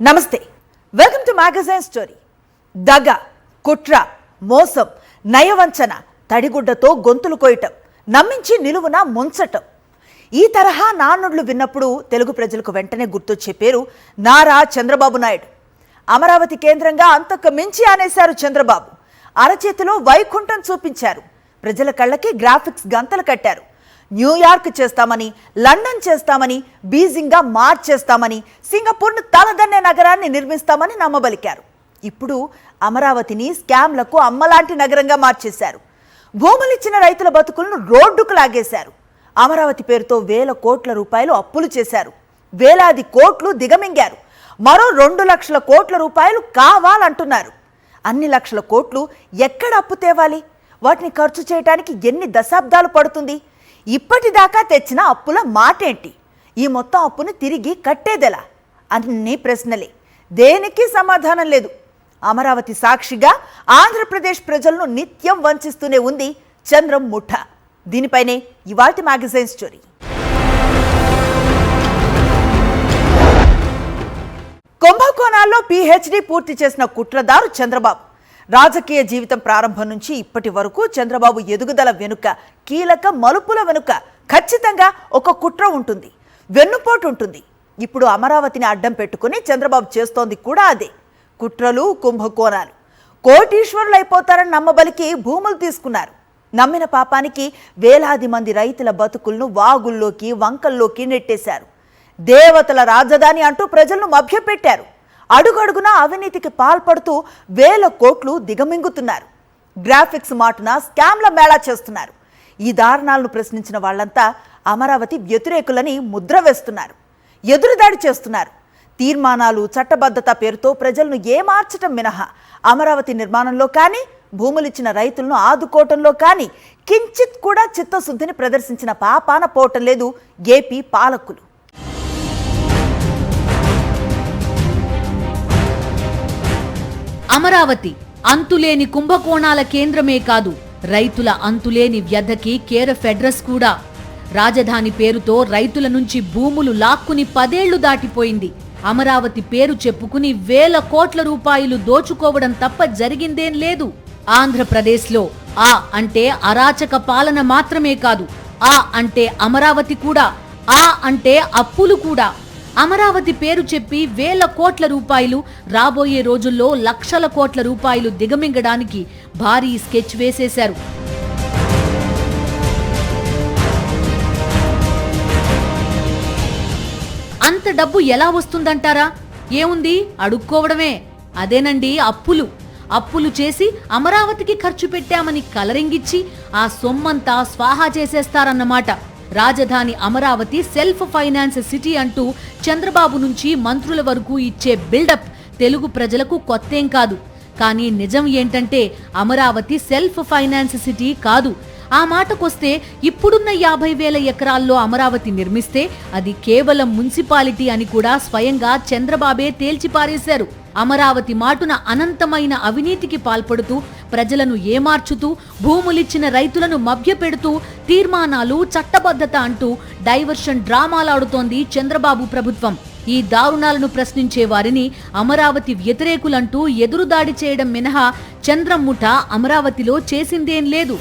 నమస్తే, welcome to magazine story. దగ, కుట్ర, మోసం, నయవంచన, తడిగుడ్డతో గొంతులు కోయటం, నమ్మించి నిలువున ముంచటం. ఈ తరహా నానుడులు విన్నప్పుడు తెలుగు ప్రజలకు వెంటనే గుర్తొచ్చే పేరు నారా చంద్రబాబు నాయుడు. అమరావతి కేంద్రంగా అంతకు మించి అనేశారు చంద్రబాబు. అరచేతిలో వైకుంఠం చూపించారు. ప్రజల కళ్ళకి గ్రాఫిక్స్ గంతలు కట్టారు. న్యూయార్క్ చేస్తామని, లండన్ చేస్తామని, బీజింగ్గా మార్చేస్తామని, సింగపూర్ను తలదన్నే నగరాన్ని నిర్మిస్తామని నమ్మబలికారు. ఇప్పుడు అమరావతిని స్కామ్లకు అమ్మలాంటి నగరంగా మార్చేశారు. భూములిచ్చిన రైతుల బతుకులను రోడ్డుకు లాగేశారు. అమరావతి పేరుతో వేల కోట్ల రూపాయలు అప్పులు చేశారు. వేలాది కోట్లు దిగమింగారు. మరో 2 లక్షల కోట్ల రూపాయలు కావాలంటున్నారు. అన్ని లక్షల కోట్లు ఎక్కడ అప్పు తేవాలి? వాటిని ఖర్చు చేయడానికి ఎన్ని దశాబ్దాలు పడుతుంది? ఇప్పటిదాకా తెచ్చిన అప్పుల మాటేంటి? ఈ మొత్తం అప్పును తిరిగి కట్టేదెలా? అన్ని ప్రశ్నలే, దేనికి సమాధానం లేదు. అమరావతి సాక్షిగా ఆంధ్రప్రదేశ్ ప్రజలను నిత్యం వంచిస్తూనే ఉంది చంద్రం ముఠ. దీనిపైనే ఇవాల్టి మ్యాగజైన్ స్టోరీ. కుంభకోణాల్లో PhD పూర్తి చేసిన కుట్రదారు చంద్రబాబు. రాజకీయ జీవితం ప్రారంభం నుంచి ఇప్పటి వరకు చంద్రబాబు ఎదుగుదల వెనుక, కీలక మలుపుల వెనుక ఖచ్చితంగా ఒక కుట్ర ఉంటుంది, వెన్నుపోటు ఉంటుంది. ఇప్పుడు అమరావతిని అడ్డం పెట్టుకుని చంద్రబాబు చేస్తోంది కూడా అదే. కుట్రలు, కుంభకోణాలు. కోటీశ్వరులు అయిపోతారని నమ్మబలికి భూములు తీసుకున్నారు. నమ్మిన పాపానికి వేలాది మంది రైతుల బతుకులను వాగుల్లోకి, వంకల్లోకి నెట్టేశారు. దేవతల రాజధాని అంటూ ప్రజలను మభ్యపెట్టారు. అడుగడుగున అవినీతికి పాల్పడుతూ వేల కోట్లు దిగమింగుతున్నారు. గ్రాఫిక్స్ మాటున స్కామ్ల మేళా చేస్తున్నారు. ఈ దారుణాలను ప్రశ్నించిన వాళ్లంతా అమరావతి వ్యతిరేకులని ముద్ర వేస్తున్నారు, ఎదురుదాడి చేస్తున్నారు. తీర్మానాలు, చట్టబద్ధత పేరుతో ప్రజలను ఏమార్చటం మినహా అమరావతి నిర్మాణంలో కానీ, భూములిచ్చిన రైతులను ఆదుకోవటంలో కానీ కించిత్ కూడా చిత్తశుద్ధిని ప్రదర్శించిన పాపాన పోవటం లేదు ఏపీ పాలకులు. అమరావతి అంతులేని కుంభకోణాల కేంద్రమే కాదు, రైతుల అంతులేని వ్యధకి కేరఫ్ అడ్రస్ కూడా. రాజధాని పేరుతో రైతుల నుంచి భూములు లాక్కుని 10 ఏళ్లు దాటిపోయింది. అమరావతి పేరు చెప్పుకుని వేల కోట్ల రూపాయలు దోచుకోవడం తప్ప జరిగిందేం లేదు. ఆంధ్రప్రదేశ్లో ఆ అంటే అరాచక పాలన మాత్రమే కాదు, ఆ అంటే అమరావతి కూడా, ఆ అంటే అప్పులు కూడా. అమరావతి పేరు చెప్పి వేల కోట్ల రూపాయలు, రాబోయే రోజుల్లో లక్షల కోట్ల రూపాయలు దిగమింగడానికి భారీ స్కెచ్ వేసేశారు. అంత డబ్బు ఎలా వస్తుందంటారా? ఏముంది, అడుక్కోవడమే. అదేనండి అప్పులు. అప్పులు చేసి అమరావతికి ఖర్చు పెట్టామని కలరింగిచ్చి ఆ సొమ్మంతా స్వాహా చేసేస్తారన్నమాట. రాజధాని అమరావతి సెల్ఫ్ ఫైనాన్స్ సిటీ అంటూ చంద్రబాబు నుంచి మంత్రుల వరకు ఇచ్చే బిల్డప్ తెలుగు ప్రజలకు కొత్తేం కాదు. కానీ నిజం ఏంటంటే అమరావతి సెల్ఫ్ ఫైనాన్స్ సిటీ కాదు. ఆ మాటకొస్తే ఇప్పుడున్న 50,000 ఎకరాల్లో అమరావతి నిర్మిస్తే అది కేవలం మున్సిపాలిటీ అని కూడా స్వయంగా చంద్రబాబే తేల్చిపారేశారు. అమరావతి మాటున అనంతమైన అవినీతికి పాల్పడుతూ, ప్రజలను ఏమార్చుతూ, భూములిచ్చిన రైతులను మభ్యపెడుతూ, తీర్మానాలు, చట్టబద్ధత అంటూ డైవర్షన్ డ్రామాలాడుతోంది చంద్రబాబు ప్రభుత్వం. ఈ దారుణాలను ప్రశ్నించే వారిని అమరావతి వ్యతిరేకులంటూ ఎదురుదాడి చేయడం మినహా చంద్రం ముఠ అమరావతిలో చేసిందేం లేదు.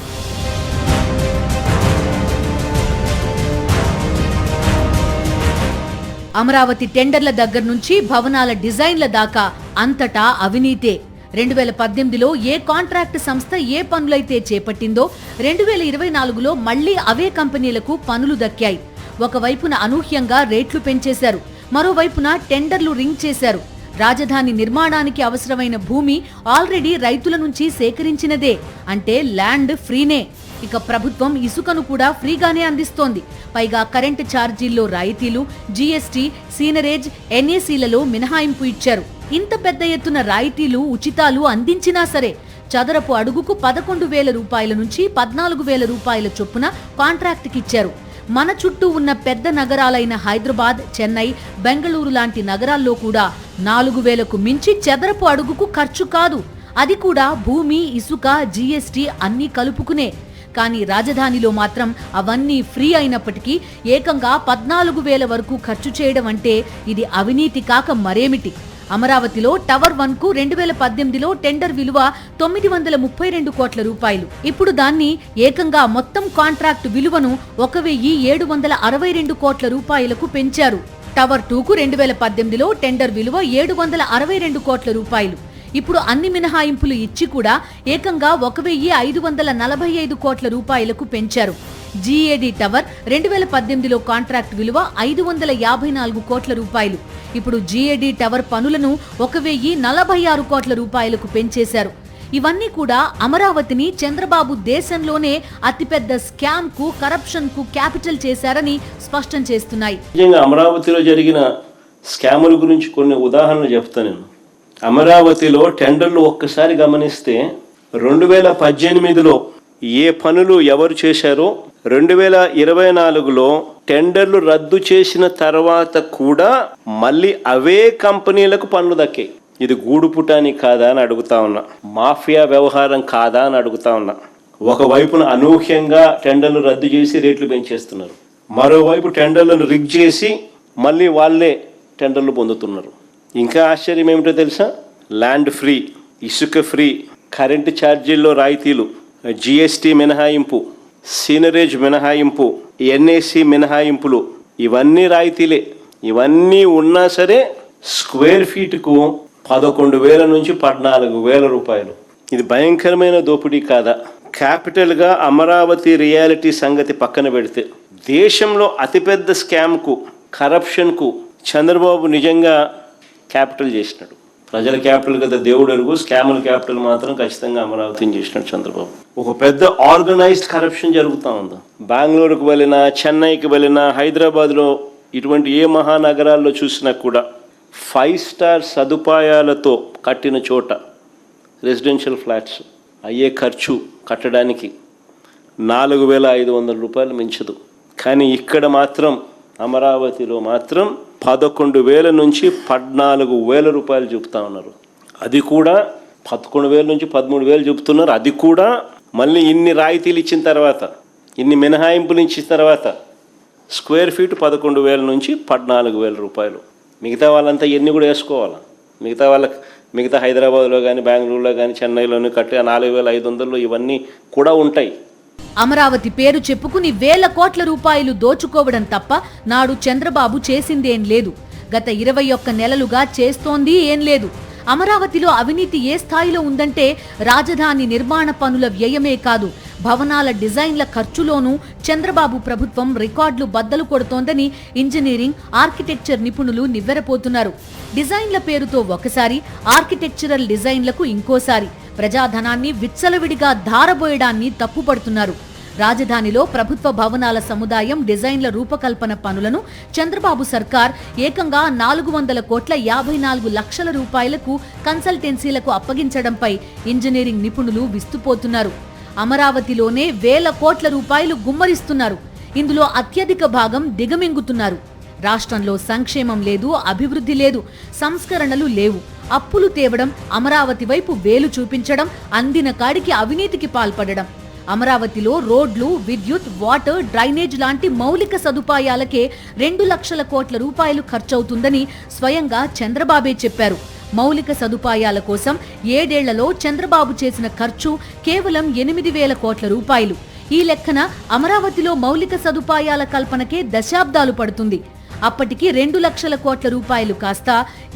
అమరావతి టెండర్ల దగ్గర నుంచి భవనాల డిజైన్ల దాకా అంతటా అవినీతే. 2018లో ఏ కాంట్రాక్ట్ సంస్థ ఏ పనులైతే చేపట్టిందో 2024లో మళ్లీ అవే కంపెనీలకు పనులు దక్కాయి. ఒకవైపున అనూహ్యంగా రేట్లు పెంచేశారు, మరోవైపున టెండర్లు రింగ్ చేశారు. రాజధాని నిర్మాణానికి అవసరమైన భూమి ఆల్రెడీ రైతుల నుంచి సేకరించినదే, అంటే ల్యాండ్ ఫ్రీనే. ఇక ప్రభుత్వం ఇసుకను కూడా ఫ్రీగానే అందిస్తోంది. పైగా కరెంటు ఛార్జీల్లో రాయితీలు, GST, సీనరేజ్, NACలలో మినహాయింపు ఇచ్చారు. ఇంత పెద్ద ఎత్తున రాయితీలు, ఉచితాలు అందించినా సరే చదరపు అడుగుకు 11,000 రూపాయల నుంచి 14,000 రూపాయల చొప్పున కాంట్రాక్టుకిచ్చారు. మన చుట్టూ ఉన్న పెద్ద నగరాలైన హైదరాబాద్, చెన్నై, బెంగళూరు లాంటి నగరాల్లో కూడా 4,000కు మించి చదరపు అడుగుకు ఖర్చు కాదు. అది కూడా భూమి, ఇసుక, GST అన్నీ కలుపుకునే. కానీ రాజధానిలో మాత్రం అవన్నీ ఫ్రీ అయినప్పటికీ ఏకంగా 14,000 వరకు ఖర్చు చేయడం అంటే ఇది అవినీతి కాక మరేమిటి? అమరావతిలో టవర్ 1కు 2018లో టెండర్ విలువ 932 కోట్ల రూపాయలు. ఇప్పుడు దాన్ని ఏకంగా మొత్తం కాంట్రాక్ట్ విలువను 1762 కోట్ల రూపాయలకు పెంచారు. టవర్ 2కు 2018లో టెండర్ విలువ 762 కోట్ల రూపాయలు. ఇప్పుడు అన్ని మినహాయింపులు ఇచ్చి కూడా ఏకంగా 1545 కోట్ల రూపాయలకు పెంచారు. జీఏడీ టవర్ 2018లో కాంట్రాక్ట్ విలువ 554 కోట్ల రూపాయలు. ఇప్పుడు జీఏడీ టవర్ పనులను 1046 కోట్ల రూపాయలకు పెంచేశారు. ఇవన్నీ కూడా అమరావతిని చంద్రబాబు దేశంలోనే అతిపెద్ద స్కామ్ కు, కరప్షన్ కు క్యాపిటల్ చేశారని స్పష్టం చేస్తున్నాయి. నిజంగా అమరావతిలో జరిగిన స్కాముల గురించి కొన్ని ఉదాహరణలు చెప్తాను నేను. అమరావతిలో టెండర్లు ఒక్కసారి గమనిస్తే 2018లో ఏ పనులు ఎవరు చేశారో 2024లో టెండర్లు రద్దు చేసిన తర్వాత కూడా మళ్ళీ అవే కంపెనీలకు పనులు దక్కాయి. ఇది గూడుపుటాని కాదా అని అడుగుతా ఉన్నా, మాఫియా వ్యవహారం కాదా అని అడుగుతా ఉన్నా. ఒకవైపున అనూహ్యంగా టెండర్లు రద్దు చేసి రేట్లు పెంచేస్తున్నారు, మరోవైపు టెండర్లను రిగ్ చేసి మళ్ళీ వాళ్ళే టెండర్లు పొందుతున్నారు. ఇంకా ఆశ్చర్యం ఏమిటో తెలుసా? ల్యాండ్ ఫ్రీ, ఇసుక ఫ్రీ, కరెంటు ఛార్జీల్లో రాయితీలు, జిఎస్టీ మినహాయింపు, సీనరేజ్ మినహాయింపు, ఎన్ఏసి మినహాయింపులు, ఇవన్నీ రాయితీలే. ఇవన్నీ ఉన్నా సరే స్క్వేర్ ఫీట్కు 11,000 నుంచి 14,000 రూపాయలు. ఇది భయంకరమైన దోపిడీ కాదా? క్యాపిటల్గా అమరావతి రియాలిటీ సంగతి పక్కన పెడితే దేశంలో అతిపెద్ద స్కామ్కు, కరప్షన్కు చంద్రబాబు నిజంగా క్యాపిటల్ చేసినాడు. ప్రజల క్యాపిటల్ కదా దేవుడు ఎరుగు, స్కాముల క్యాపిటల్ మాత్రం ఖచ్చితంగా అమరావతిని చేసినాడు చంద్రబాబు. ఒక పెద్ద ఆర్గనైజ్డ్ కరప్షన్ జరుగుతూ ఉంది. బెంగళూరుకు వెళ్ళినా, చెన్నైకి వెళ్ళినా, హైదరాబాద్లో ఇటువంటి ఏ మహానగరాల్లో చూసినా కూడా 5 స్టార్ సదుపాయాలతో కట్టిన చోట రెసిడెన్షియల్ ఫ్లాట్స్ అయ్యే ఖర్చు కట్టడానికి 4,500 రూపాయలు మించదు. కానీ ఇక్కడ మాత్రం అమరావతిలో మాత్రం 11,000 నుంచి 14,000 రూపాయలు చూపుతా ఉన్నారు. అది కూడా 11,000 నుంచి 13,000 చూపుతున్నారు. అది కూడా మళ్ళీ ఇన్ని రాయితీలు ఇచ్చిన తర్వాత, ఇన్ని మినహాయింపులు ఇచ్చిన తర్వాత స్క్వేర్ ఫీట్ 11,000 నుంచి 14,000 రూపాయలు. మిగతా వాళ్ళంతా ఎన్ని కూడా వేసుకోవాలా? మిగతా హైదరాబాద్లో కానీ, బెంగళూరులో కానీ, చెన్నైలోని కట్టే 4,500లో ఇవన్నీ కూడా ఉంటాయి. అమరావతి పేరు చెప్పుకుని వేల కోట్ల రూపాయలు దోచుకోవడం తప్ప నాడు చంద్రబాబు చేసిందేం లేదు. గత 21 నెలలుగా చేస్తోంది ఏం లేదు. అమరావతిలో అవినీతి ఏ స్థాయిలో ఉందంటే రాజధాని నిర్మాణ పనుల వ్యయమే కాదు, భవనాల డిజైన్ల ఖర్చులోనూ చంద్రబాబు ప్రభుత్వం రికార్డులు బద్దలు కొడుతోందని ఇంజనీరింగ్, ఆర్కిటెక్చర్ నిపుణులు నివ్వెరపోతున్నారు. డిజైన్ల పేరుతో ఒకసారి, ఆర్కిటెక్చరల్ డిజైన్లకు ఇంకోసారి ప్రజాధనాన్ని విచ్చలవిడిగా ధారబోయడాన్ని తప్పుపడుతున్నారు. రాజధానిలో ప్రభుత్వ భవనాల సముదాయం డిజైన్ల రూపకల్పన పనులను చంద్రబాబు సర్కార్ ఏకంగా 400,54 లక్షల రూపాయలకు కన్సల్టెన్సీలకు అప్పగించడంపై ఇంజనీరింగ్ నిపుణులు విస్తుపోతున్నారు. అమరావతిలోనే వేల కోట్ల రూపాయలు గుమ్మరిస్తున్నారు. ఇందులో అత్యధిక భాగం దిగమింగుతున్నారు. రాష్ట్రంలో సంక్షేమం లేదు, అభివృద్ధి లేదు, సంస్కరణలు లేవు. అప్పులు తేవడం, అమరావతి వైపు వేలు చూపించడం, అందిన కాడికి అవినీతికి పాల్పడడం. అమరావతిలో రోడ్లు, విద్యుత్, వాటర్, డ్రైనేజ్ లాంటి మౌలిక సదుపాయాలకే 2 లక్షల కోట్ల రూపాయలు ఖర్చవుతుందని స్వయంగా చంద్రబాబే చెప్పారు. మౌలిక సదుపాయాల కోసం 7 ఏళ్లలో చంద్రబాబు చేసిన ఖర్చు కేవలం 8,000 కోట్ల రూపాయలు. ఈ లెక్కన అమరావతిలో మౌలిక సదుపాయాల కల్పనకే దశాబ్దాలు పడుతుంది. అప్పటికి 2 లక్షల కోట్ల రూపాయలు కాస్త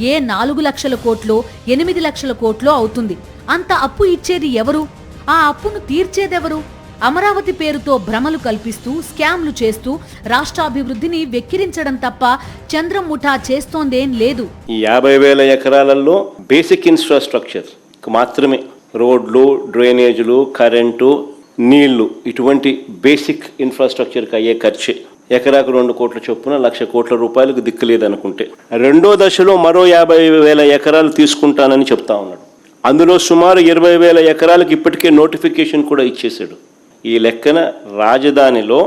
4 లక్షల కోట్లో, 8 లక్షల కోట్లో అవుతుంది. అంత అప్పు ఇచ్చేది ఎవరు? ఆ అప్పును తీర్చేదెవరు? అమరావతి పేరుతో భ్రమలు కల్పిస్తూ, స్కామ్లు చేస్తూ రాష్ట్రాభివృద్ధిని వెక్కిరించడం తప్ప చంద్రం ముఠా చేస్తోందేం లేదు. ఈ 50,000 ఎకరాలలో బేసిక్ ఇన్ఫ్రాస్ట్రక్చర్ మాత్రమే, రోడ్లు, డ్రైనేజీలు, కరెంటు, నీళ్లు, ఇటువంటి బేసిక్ ఇన్ఫ్రాస్ట్రక్చర్కి అయ్యే ఖర్చే ఎకరాకు 2 కోట్ల చొప్పున 1,00,000 కోట్ల రూపాయలకు దిక్కులేదనుకుంటే, రెండో దశలో మరో 50,000 ఎకరాలు తీసుకుంటానని చెప్తా ఉన్నాడు. అందులో సుమారు 20,000 ఎకరాలకు ఇప్పటికే నోటిఫికేషన్ కూడా ఇచ్చేశాడు. ఈ లెక్కన రాజధానిలో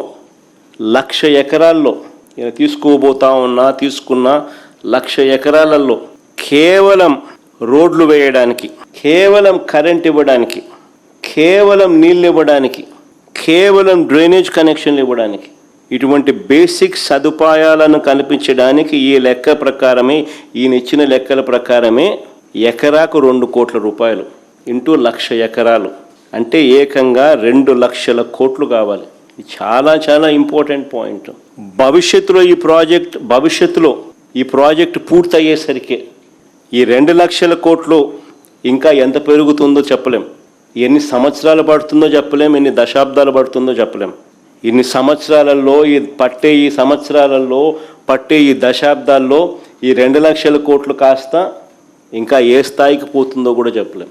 1,00,000 ఎకరాల్లో తీసుకున్న 1,00,000 ఎకరాలలో కేవలం రోడ్లు వేయడానికి, కేవలం కరెంట్ ఇవ్వడానికి, కేవలం నీళ్ళు ఇవ్వడానికి, కేవలం డ్రైనేజ్ కనెక్షన్లు ఇవ్వడానికి ఇటువంటి బేసిక్ సదుపాయాలను కల్పించడానికి ఈ లెక్క ప్రకారమే, ఈయన ఇచ్చిన లెక్కల ప్రకారమే ఎకరాకు 2 కోట్ల రూపాయలు ఇంటూ 1,00,000 ఎకరాలు అంటే ఏకంగా 2 లక్షల కోట్లు కావాలి. ఇది చాలా చాలా ఇంపార్టెంట్ పాయింట్. భవిష్యత్తులో ఈ ప్రాజెక్టు పూర్తయ్యేసరికి ఈ 2 లక్షల కోట్లు ఇంకా ఎంత పెరుగుతుందో చెప్పలేం. ఎన్ని సంవత్సరాలు పడుతుందో చెప్పలేం, ఎన్ని దశాబ్దాలు పడుతుందో చెప్పలేం. ఇన్ని సంవత్సరాలలో పట్టే ఈ దశాబ్దాల్లో ఈ 2 లక్షల కోట్లు కాస్త ఇంకా ఏ స్థాయికి పోతుందో కూడా చెప్పలేం.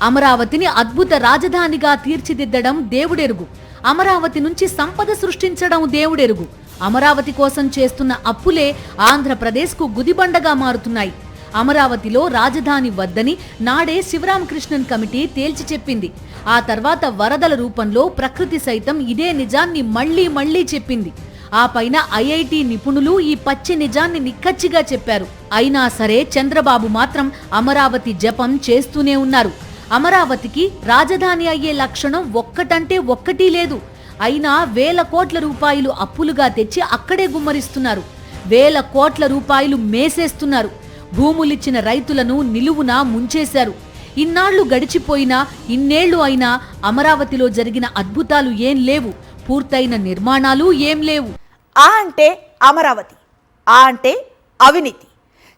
అమరావతిని అద్భుత రాజధానిగా తీర్చిదిద్దడం దేవుడెరుగు. అమరావతి నుంచి సంపద సృష్టించడం దేవుడెరుగు. అమరావతి కోసం చేస్తున్న అప్పులే ఆంధ్రప్రదేశ్కు గుదిబండగా మారుతున్నాయి. అమరావతిలో రాజధాని వద్దని నాడే శివరామకృష్ణన్ కమిటీ తేల్చి చెప్పింది. ఆ తర్వాత వరదల రూపంలో ప్రకృతి సైతం ఇదే నిజాన్ని మళ్లీ చెప్పింది. ఆ పైన ఐఐటి నిపుణులు ఈ పచ్చి నిజాన్ని నిక్కచ్చిగా చెప్పారు. అయినా సరే చంద్రబాబు మాత్రం అమరావతి జపం చేస్తూనే ఉన్నారు. అమరావతికి రాజధాని అయ్యే లక్షణం ఒక్కటంటే ఒక్కటీ లేదు. అయినా 1,000 కోట్ల రూపాయలు అప్పులుగా తెచ్చి అక్కడే గుమ్మరిస్తున్నారు. 1,000 కోట్ల రూపాయలు మేసేస్తున్నారు. భూములిచ్చిన రైతులను నిలువునా ముంచేశారు. ఇన్నాళ్లు గడిచిపోయినా, ఇన్నేళ్లు అయినా అమరావతిలో జరిగిన అద్భుతాలు ఏం లేవు. పూర్తయిన నిర్మాణాలు ఏం లేవు. ఆ అంటే అమరావతి, ఆ అంటే అవినీతి.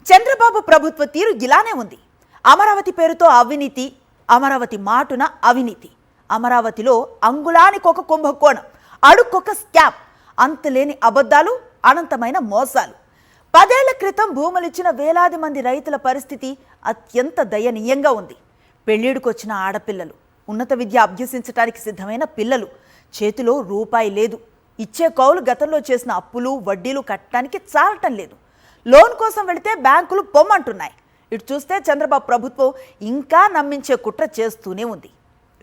చంద్రబాబు ప్రభుత్వ తీరు ఇలానే ఉంది. అమరావతి పేరుతో అవినీతి, అమరావతి మాటున అవినీతి. అమరావతిలో అంగుళానికొక కుంభకోణం, అడుక్కొక స్కామ్, అంతులేని అబద్ధాలు, అనంతమైన మోసాలు. 10 ఏళ్ల క్రితం భూములిచ్చిన వేలాది మంది రైతుల పరిస్థితి అత్యంత దయనీయంగా ఉంది. పెళ్లిడుకొచ్చిన ఆడపిల్లలు, ఉన్నత విద్య అభ్యసించడానికి సిద్ధమైన పిల్లలు, చేతిలో రూపాయి లేదు. ఇచ్చే కౌలు గతంలో చేసిన అప్పులు వడ్డీలు కట్టడానికి చాలటం లేదు. లోన్ కోసం వెళితే బ్యాంకులు పొమ్మంటున్నాయి. ఇటు చూస్తే చంద్రబాబు ప్రభుత్వం ఇంకా నమ్మించే కుట్ర చేస్తూనే ఉంది.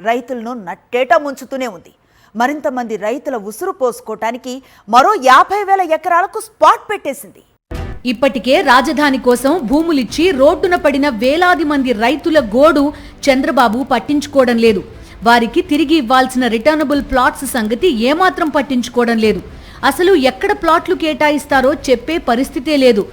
రైతులను నట్టేట ముంచుతూనే ఉంది. మరింత మంది రైతుల ఉసురు పోసుకోవటానికి మరో 50,000 ఎకరాలకు స్పాట్ పెట్టేసింది. ఇప్పటికే రాజధాని కోసం భూములిచ్చి రోడ్డున పడిన వేలాది మంది రైతుల గోడు చంద్రబాబు పట్టించుకోవడం లేదు. వారికి తిరిగి ఇవ్వాల్సిన రిటర్నబుల్ ప్లాట్స్ సంగతి ఏమాత్రం పట్టించుకోవడం లేదు. అసలు ఎక్కడ ప్లాట్లు కేటాయిస్తారో చెప్పే పరిస్థితే లేదు.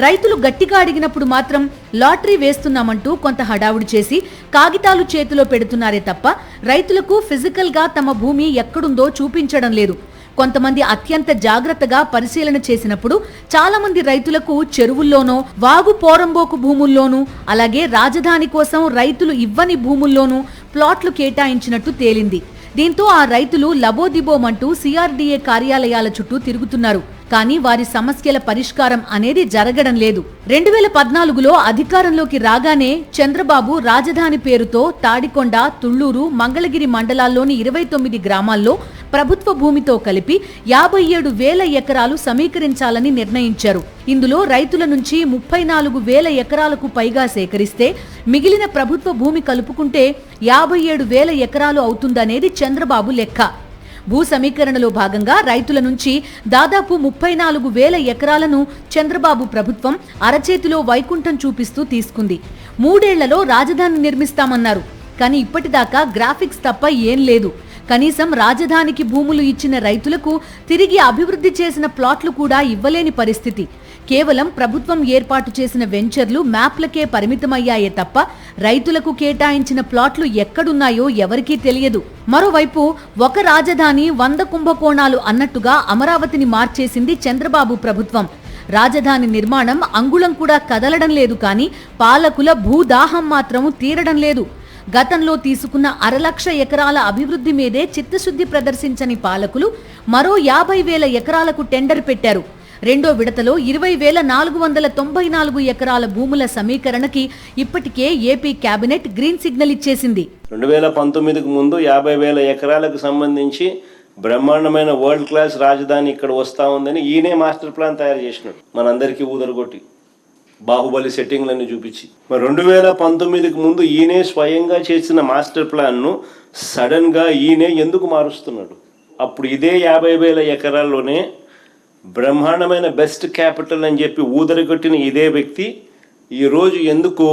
రైతులు గట్టిగా అడిగినప్పుడు మాత్రం లాటరీ వేస్తున్నామంటూ కొంత హడావుడి చేసి కాగితాలు చేతిలో పెడుతున్నారే తప్ప రైతులకు ఫిజికల్గా తమ భూమి ఎక్కడుందో చూపించడం లేదు. కొంతమంది అత్యంత జాగ్రత్తగా పరిశీలన చేసినప్పుడు చాలా మంది రైతులకు చెరువుల్లోనో, వాగు పోరంబోకు భూముల్లోనూ, అలాగే రాజధాని కోసం రైతులు ఇవ్వని భూముల్లోనూ ప్లాట్లు కేటాయించినట్టు తేలింది. దీంతో ఆ రైతులు లబోదిబోమంటూ సిఆర్డీఏ కార్యాలయాల చుట్టూ తిరుగుతున్నారు. కానీ వారి సమస్యల పరిష్కారం అనేది జరగడం లేదు. 2014లో అధికారంలోకి రాగానే చంద్రబాబు రాజధాని పేరుతో తాడికొండ, తుళ్లూరు, మంగళగిరి మండలాల్లోని 29 గ్రామాల్లో ప్రభుత్వ భూమితో కలిపి 57,000 ఎకరాలు సమీకరించాలని నిర్ణయించారు. ఇందులో రైతుల నుంచి 34,000 ఎకరాలకు పైగా సేకరిస్తే మిగిలిన ప్రభుత్వ భూమి కలుపుకుంటే 57,000 ఎకరాలు అవుతుందనేది చంద్రబాబు లెక్క. భూ సమీకరణలో భాగంగా రైతుల నుంచి దాదాపు 34,000 ఎకరాలను చంద్రబాబు ప్రభుత్వం అరచేతిలో వైకుంఠం చూపిస్తూ తీసుకుంది. 3 ఏళ్లలో రాజధాని నిర్మిస్తామన్నారు. కానీ ఇప్పటిదాకా గ్రాఫిక్స్ తప్ప ఏం లేదు. కనీసం రాజధానికి భూములు ఇచ్చిన రైతులకు తిరిగి అభివృద్ధి చేసిన ప్లాట్లు కూడా ఇవ్వలేని పరిస్థితి. కేవలం ప్రభుత్వం ఏర్పాటు చేసిన వెంచర్లు మ్యాప్లకే పరిమితమయ్యాయే తప్ప రైతులకు కేటాయించిన ప్లాట్లు ఎక్కడున్నాయో ఎవరికీ తెలియదు. మరోవైపు ఒక రాజధాని 100 కుంభకోణాలు అన్నట్టుగా అమరావతిని మార్చేసింది చంద్రబాబు ప్రభుత్వం. రాజధాని నిర్మాణం అంగుళం కూడా కదలడం లేదు. కానీ పాలకుల భూదాహం మాత్రం తీరడం లేదు. గతంలో తీసుకున్న 1,00,000 ఎకరాల అభివృద్ధి మీదే చిత్తశుద్ధి ప్రదర్శించని పాలకులు మరో 50,000 ఎకరాలకు టెండర్ పెట్టారు. రెండో విడతలో 20,494 ఎకరాల భూముల సమీకరణకి ఇప్పటికే ఏపీ కేబినెట్ గ్రీన్ సిగ్నల్ ఇచ్చేసింది. 2019కు ముందు 50,000 ఎకరాలకు సంబంధించి బ్రహ్మాండమైన వరల్డ్ క్లాస్ రాజధాని ఇక్కడ వస్తా ఉందని ఈయనే మాస్టర్ ప్లాన్ తయారు చేసినాడు. మనందరికీ ఊదరగొట్టి బాహుబలి సెట్టింగ్లన్నీ చూపించి. మరి 2019కు ముందు ఈయనే స్వయంగా చేసిన మాస్టర్ ప్లాన్ను సడన్గా ఈయనే ఎందుకు మారుస్తున్నాడు? అప్పుడు ఇదే 50,000 ఎకరాల్లోనే బ్రహ్మాండమైన బెస్ట్ క్యాపిటల్ అని చెప్పి ఊదరగొట్టిన ఇదే వ్యక్తి ఈరోజు ఎందుకు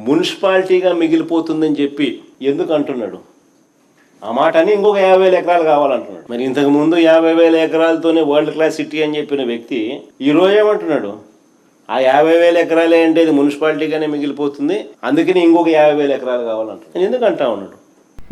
మున్సిపాలిటీగా మిగిలిపోతుందని చెప్పి ఎందుకు అంటున్నాడు? ఆ మాట అని ఇంకొక 50,000 ఎకరాలు కావాలంటున్నాడు. మరి ఇంతకు ముందు 50,000 ఎకరాలతోనే వరల్డ్ క్లాస్ సిటీ అని చెప్పిన వ్యక్తి ఈ రోజు ఏమంటున్నాడు, ఆ 50,000 ఎకరాలే అంటే ఇది మున్సిపాలిటీగానే మిగిలిపోతుంది, అందుకని ఇంకొక 50,000 ఎకరాలు కావాలంటున్నాడు. నేను ఎందుకంటా ఉన్నాడు.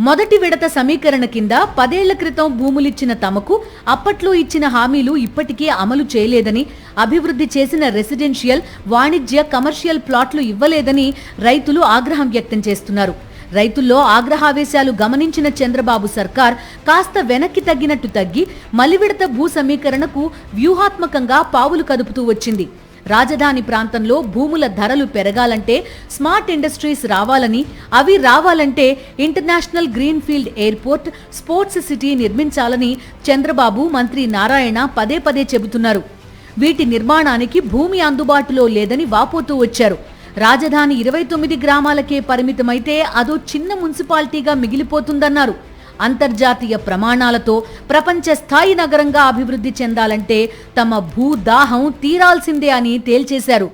మొదటి విడత సమీకరణ కింద 10 ఏళ్ల క్రితం భూములిచ్చిన తమకు అప్పట్లో ఇచ్చిన హామీలు ఇప్పటికీ అమలు చేయలేదని, అభివృద్ధి చేసిన రెసిడెన్షియల్, వాణిజ్య, కమర్షియల్ ప్లాట్లు ఇవ్వలేదని రైతులు ఆగ్రహం వ్యక్తం చేస్తున్నారు. రైతుల్లో ఆగ్రహావేశాలు గమనించిన చంద్రబాబు సర్కార్ కాస్త వెనక్కి తగ్గి మలి విడత భూ సమీకరణకు వ్యూహాత్మకంగా పావులు కదుపుతూ వచ్చింది. రాజధాని ప్రాంతంలో భూముల ధరలు పెరగాలంటే స్మార్ట్ ఇండస్ట్రీస్ రావాలని, అవి రావాలంటే international green field airport, sports city నిర్మించాలని చంద్రబాబు, మంత్రి నారాయణ పదే చెబుతున్నారు. వీటి నిర్మాణానికి భూమి అందుబాటులో లేదని వాపోతూ వచ్చారు. రాజధాని 29 గ్రామాలకే పరిమితమైతే అదో చిన్న మున్సిపాలిటీగా మిగిలిపోతుందన్నారు. అంతర్జాతీయ ప్రమాణాలతో ప్రపంచ స్థాయి నగరంగా అభివృద్ధి చెందాలంటే తమ భూదాహం తీరాల్సిందే అని తేల్చేశారు.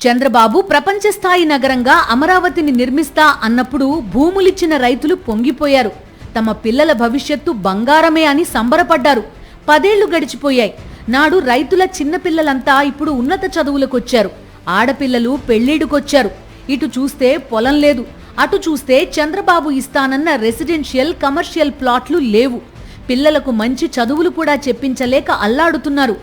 చంద్రబాబు ప్రపంచ స్థాయి నగరంగా అమరావతిని నిర్మిస్తా అన్నప్పుడు భూములిచ్చిన రైతులు పొంగిపోయారు. తమ పిల్లల భవిష్యత్తు బంగారమే అని సంబరపడ్డారు. 10 ఏళ్లు గడిచిపోయాయి. నాడు రైతుల చిన్నపిల్లలంతా ఇప్పుడు ఉన్నత చదువులకొచ్చారు. ఆడపిల్లలు పెళ్లిడుకొచ్చారు. ఇటు చూస్తే పొలం లేదు, అటు చూస్తే చంద్రబాబు ఇస్తానన్న రెసిడెన్షియల్, కమర్షియల్ ప్లాట్లు లేవు. పిల్లలకు మంచి చదువులు కూడా చెప్పించలేక అల్లాడుతున్నారు.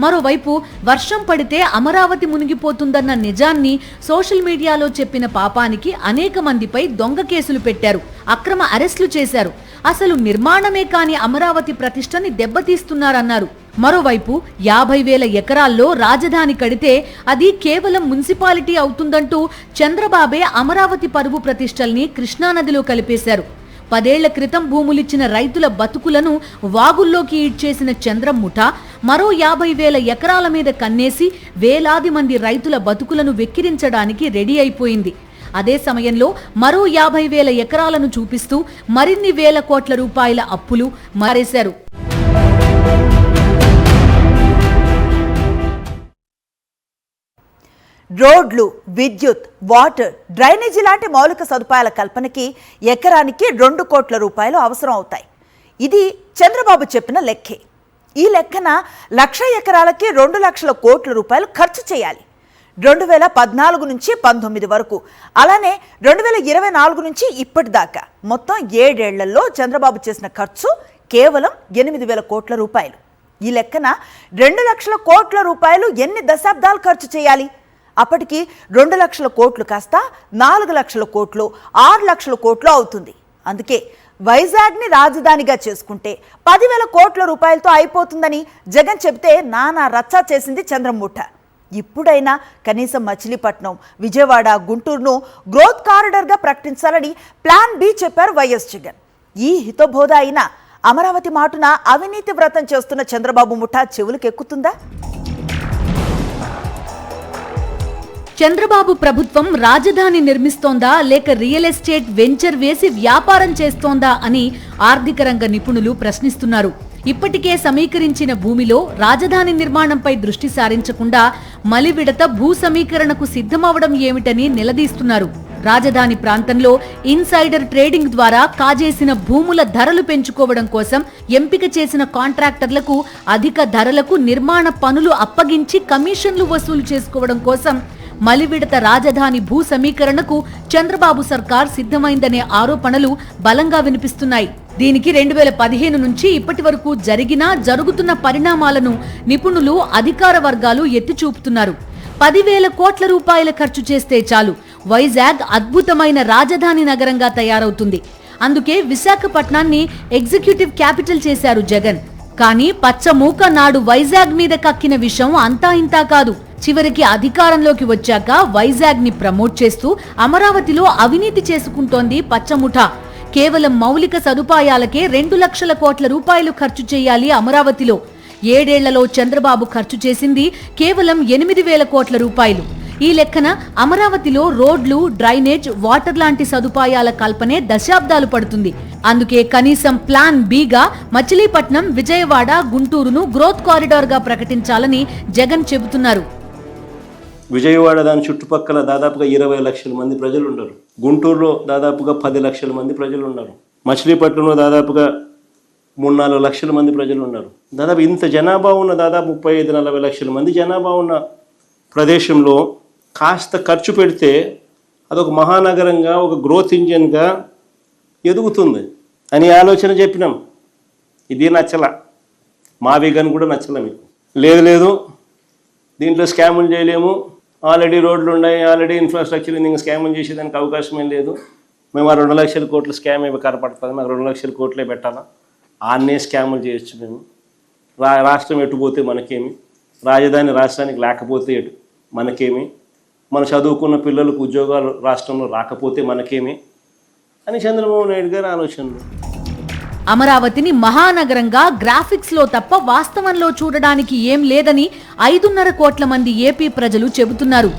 మరోవైపు వర్షం పడితే అమరావతి మునిగిపోతుందన్న నిజాన్ని సోషల్ మీడియాలో చెప్పిన పాపానికి అనేక మందిపై దొంగ కేసులు పెట్టారు, అక్రమ అరెస్టులు చేశారు. అసలు నిర్మాణమే కాని అమరావతి ప్రతిష్టని దెబ్బతీస్తున్నారన్నారు. మరోవైపు 50,000 ఎకరాల్లో రాజధాని కడితే అది కేవలం మున్సిపాలిటీ అవుతుందంటూ చంద్రబాబే అమరావతి పరువు ప్రతిష్టల్ని కృష్ణానదిలో కలిపేశారు. 10 ఏళ్ల క్రితం భూములిచ్చిన రైతుల బతుకులను వాగుల్లోకి ఈడ్చేసిన చంద్రం ముఠా మరో 50,000 ఎకరాల మీద కన్నేసి వేలాది మంది రైతుల బతుకులను వెక్కిరించడానికి రెడీ అయిపోయింది. అదే సమయంలో మరో 50,000 ఎకరాలను చూపిస్తూ మరిన్ని వేల కోట్ల రూపాయల అప్పులు మారేశారు. రోడ్లు, విద్యుత్, వాటర్, డ్రైనేజీ లాంటి మౌలిక సదుపాయాల కల్పనకి ఎకరానికి 2 కోట్ల రూపాయలు అవసరం అవుతాయి. ఇది చంద్రబాబు చెప్పిన లెక్కే. ఈ లెక్కన 1,00,000 ఎకరాలకి 2 లక్షల కోట్ల రూపాయలు ఖర్చు చేయాలి. 2014 నుంచి 19 వరకు, అలానే 2024 నుంచి ఇప్పటిదాకా మొత్తం 7 ఏళ్లలో చంద్రబాబు చేసిన ఖర్చు కేవలం 8,000 కోట్ల రూపాయలు. ఈ లెక్కన 2 లక్షల కోట్ల రూపాయలు ఎన్ని దశాబ్దాలు ఖర్చు చేయాలి? అప్పటికి 2 లక్షల కోట్లు కాస్త 4 లక్షల కోట్లు, 6 లక్షల కోట్లు అవుతుంది. అందుకే వైజాగ్ని రాజధానిగా చేసుకుంటే 10,000 కోట్ల రూపాయలతో అయిపోతుందని జగన్ చెబితే నానా రచ్చా చేసింది చంద్రముఠ. ఇప్పుడైనా కనీసం మచిలీపట్నం, విజయవాడ, గుంటూరును గ్రోత్ కారిడార్గా ప్రకటించాలని ప్లాన్ బి చెప్పారు వైఎస్ జగన్. ఈ హితబోధ అయినా అమరావతి మాటున అవినీతి వ్రతం చేస్తున్న చంద్రబాబు ముఠా చెవులకెక్కుతుందా? చంద్రబాబు ప్రభుత్వం రాజధాని నిర్మిస్తోందా లేక రియల్ ఎస్టేట్ వెంచర్ వేసి వ్యాపారం చేస్తోందా అని ఆర్థిక రంగ నిపుణులు ప్రశ్నిస్తున్నారు. ఇప్పటికే సమీకరించిన భూమిలో రాజధాని నిర్మాణంపై దృష్టి సారించకుండా మలి విడత భూ సమీకరణకు సిద్ధమవడం ఏమిటని నిలదీస్తున్నారు. రాజధాని ప్రాంతంలో ఇన్సైడర్ ట్రేడింగ్ ద్వారా కాజేసిన భూముల ధరలు పెంచుకోవడం కోసం ఎంపిక చేసిన కాంట్రాక్టర్లకు అధిక ధరలకు నిర్మాణ పనులు అప్పగించి కమిషన్లు వసూలు చేసుకోవడం కోసం మలివిడత రాజధాని భూ సమీకరణకు చంద్రబాబు సర్కార్ సిద్ధమైందనే ఆరోపణలు బలంగా వినిపిస్తున్నాయి. దీనికి 2015 నుంచి ఇప్పటి వరకు జరుగుతున్న పరిణామాలను నిపుణులు, అధికార వర్గాలు ఎత్తి చూపుతున్నారు. 10,000 కోట్ల రూపాయల ఖర్చు చేస్తే చాలు వైజాగ్ అద్భుతమైన రాజధాని నగరంగా తయారవుతుంది. అందుకే విశాఖపట్నాన్ని ఎగ్జిక్యూటివ్ క్యాపిటల్ చేశారు జగన్. కానీ పచ్చమూక నాడు వైజాగ్ మీద కక్కిన విషయం అంతా ఇంతా కాదు. చివరికి అధికారంలోకి వచ్చాక వైజాగ్ ని ప్రమోట్ చేస్తూ అమరావతిలో అవినీతి చేసుకుంటోంది పచ్చముఠా. కేవలం మౌలిక సదుపాయాలకే 2 లక్షల కోట్ల రూపాయలు ఖర్చు చేయాలి అమరావతిలో. 7 ఏళ్లలో చంద్రబాబు ఖర్చు చేసింది కేవలం 8,000 కోట్ల రూపాయలు. ఈ లెక్కన అమరావతిలో రోడ్లు, డ్రైనేజ్, వాటర్ లాంటి సదుపాయాల కల్పనే దశాబ్దాలు పడుతుంది. అందుకే కనీసం ప్లాన్ బిగా మచిలీపట్నం, విజయవాడ, గుంటూరును గ్రోత్ కారిడార్ గా ప్రకటించాలని జగన్ చెబుతున్నారు. విజయవాడ దాని చుట్టుపక్కల దాదాపుగా 20 లక్షల మంది ప్రజలు ఉన్నారు. గుంటూరులో దాదాపుగా 10 లక్షల మంది ప్రజలు ఉన్నారు. మచిలీపట్నంలో దాదాపుగా 3-4 లక్షల మంది ప్రజలు ఉన్నారు. దాదాపు ఇంత జనాభా ఉన్న దాదాపు 35-40 లక్షల మంది జనాభా ఉన్న ప్రదేశంలో కాస్త ఖర్చు పెడితే అదొక మహానగరంగా ఒక గ్రోత్ ఇంజిన్గా ఎదుగుతుంది అని ఆలోచన చెప్పినాం. ఇది నచ్చల, మా విగన్ కూడా నచ్చల మీకు. లేదు దీంట్లో స్కాములు చేయలేము, ఆల్రెడీ రోడ్లు ఉన్నాయి, ఆల్రెడీ ఇన్ఫ్రాస్ట్రక్చర్ ఉంది, ఇంకా స్కాములు చేసేదానికి అవకాశమే లేదు. మేము ఆ 2 లక్షల కోట్ల స్కామ్ ఏమి కనపడుతుంది, మాకు 2 లక్షల కోట్లే పెట్టాలా, ఆన్నే స్కాములు చేయొచ్చు మేము. రాష్ట్రం ఎటుపోతే మనకేమి, రాజధాని రాష్ట్రానికి లేకపోతే ఎటు మనకేమి, మన చదువుకున్న పిల్లలకు ఉద్యోగాలు రాష్ట్రంలో రాకపోతే మనకేమి అని చంద్రబాబు నాయుడు గారి ఆలోచనలు. అమరావతిని మహానగరంగా గ్రాఫిక్స్ లో తప్ప వాస్తవంలో చూడడానికి ఏం లేదని 5.5 కోట్ల మంది ఏపీ ప్రజలు చెబుతున్నారు.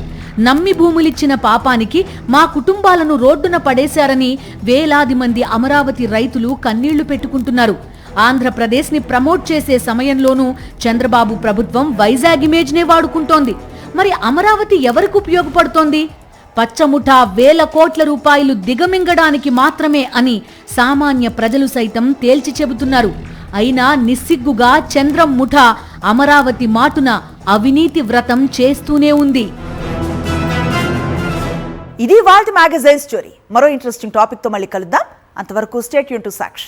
నమ్మి భూములిచ్చిన పాపానికి మా కుటుంబాలను రోడ్డున పడేశారని వేలాది మంది అమరావతి రైతులు కన్నీళ్లు పెట్టుకుంటున్నారు. ఆంధ్రప్రదేశ్ ని ప్రమోట్ చేసే సమయంలోనూ చంద్రబాబు ప్రభుత్వం వైజాగ్ ఇమేజ్ నే వాడుకుంటోంది. మరి అమరావతి ఎవరికి ఉపయోగపడుతోంది? పచ్చముఠా వేల కోట్ల రూపాయలు దిగమింగడానికి మాత్రమే అని సామాన్య ప్రజలు సైతం తేల్చి చెబుతున్నారు. అయినా నిస్సిగ్గుగా చంద్రం ముఠా అమరావతి మాటున అవినీతి వ్రతం చేస్తూనే ఉంది. ఇది వాల్ట్ మ్యాగజైన్ స్టోరీ. మరో ఇంట్రెస్టింగ్ టాపిక్ తో మళ్ళీ కలుద్దాం. అంతవరకు స్టే ట్యూన్ టు సాక్షి.